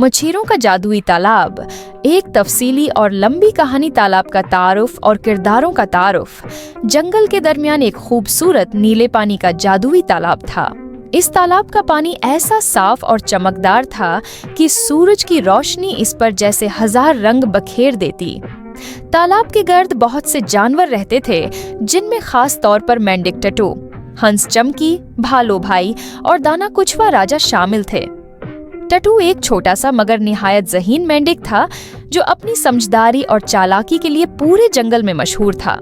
मछेरों का जादुई तालाब एक तफसीली और लंबी कहानी। तालाब का तारुफ और किरदारों का तारुफ। जंगल के दरमियान एक खूबसूरत नीले पानी का जादुई तालाब था। इस तालाब का पानी ऐसा साफ और चमकदार था कि सूरज की रोशनी इस पर जैसे हजार रंग बखेर देती। तालाब के गर्द बहुत से जानवर रहते थे, जिनमें खास तौर पर मेंढक टटू, हंस चमकी, भालो भाई और दाना कुछवा राजा शामिल थे। टटू एक छोटा सा मगर निहायत ज़हीन मेंढक था, जो अपनी समझदारी और चालाकी के लिए पूरे जंगल में मशहूर था।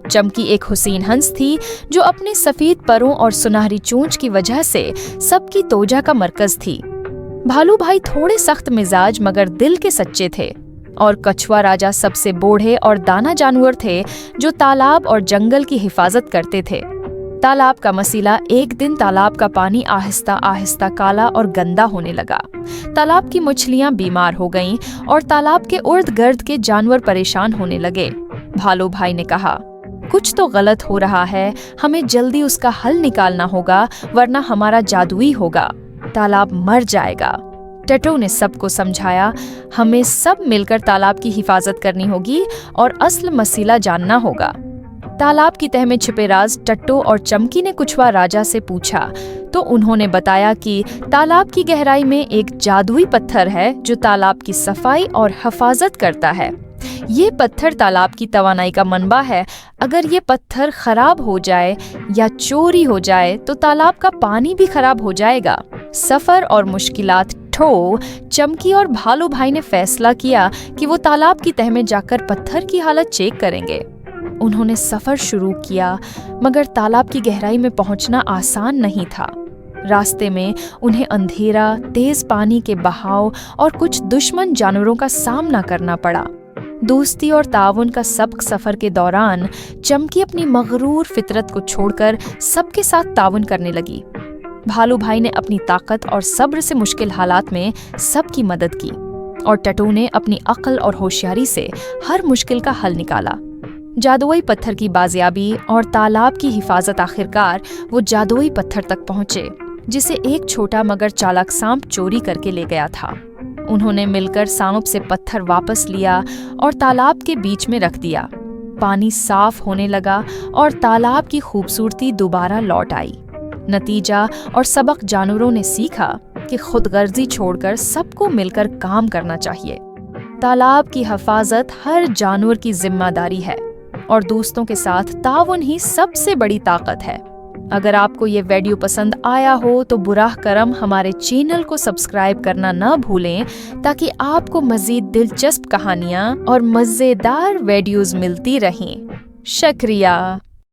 चमकी एक हुसीन हंस थी, जो अपने सफेद परों और सुनहरी चोंच की वजह से सबकी तोजा का मरकज थी। भालू भाई थोड़े सख्त मिजाज मगर दिल के सच्चे थे, और कछुआ राजा सबसे बूढ़े और दाना जानवर थे, जो तालाब और जंगल की हिफाजत करते थे। तालाब का मसीला। एक दिन तालाब का पानी आहिस्ता आहिस्ता काला और गंदा होने लगा। तालाब की मछलियां बीमार हो गईं और तालाब के उर्द गर्द के जानवर परेशान होने लगे। भालू भाई ने कहा, कुछ तो गलत हो रहा है, हमें जल्दी उसका हल निकालना होगा, वरना हमारा जादुई होगा, तालाब मर जाएगा। टटू ने सबको समझाया, हमें सब मिलकर तालाब की हिफाजत करनी होगी और असल मसीला जानना होगा। तालाब की तह में छिपे राज टट्टू और चमकी ने कुछवा राजा से पूछा, तो उन्होंने बताया कि तालाब की गहराई में एक जादुई पत्थर है, जो तालाब की सफाई और हिफाजत करता है। ये पत्थर तालाब की तवानाई का मनबा है। अगर ये पत्थर खराब हो जाए या चोरी हो जाए तो तालाब का पानी भी खराब हो जाएगा। सफर और मुश्किलात ठो चमकी और भालू भाई ने फैसला किया कि वो तालाब की तह में जाकर पत्थर की हालत चेक करेंगे। उन्होंने सफर शुरू किया, मगर तालाब की गहराई में पहुंचना आसान नहीं था। रास्ते में उन्हें अंधेरा, तेज पानी के बहाव और कुछ दुश्मन जानवरों का सामना करना पड़ा। दोस्ती और ताउन का सबक सफर के दौरान चमकी अपनी मगरूर फितरत को छोड़कर सबके साथ ताउन करने लगी। भालू भाई ने अपनी ताकत और सब्र से मुश्किल हालात में सबकी मदद की, और टटू ने अपनी अक्ल और होशियारी से हर मुश्किल का हल निकाला। जादुई पत्थर की बाजियाबी और तालाब की हिफाजत। आखिरकार वो जादुई पत्थर तक पहुंचे, जिसे एक छोटा मगर चालाक सांप चोरी करके ले गया था। उन्होंने मिलकर सांप से पत्थर वापस लिया और तालाब के बीच में रख दिया। पानी साफ होने लगा और तालाब की खूबसूरती दोबारा लौट आई। नतीजा और सबक जानवरों ने सीखा कि खुदगर्जी छोड़कर सबको मिलकर काम करना चाहिए। तालाब की हिफाजत हर जानवर की जिम्मेदारी है, और दोस्तों के साथ ताउन ही सबसे बड़ी ताकत है। अगर आपको ये वीडियो पसंद आया हो तो बुराह करम हमारे चैनल को सब्सक्राइब करना न भूलें, ताकि आपको मजीद दिलचस्प कहानियाँ और मज़ेदार वीडियोस मिलती रहें। शुक्रिया।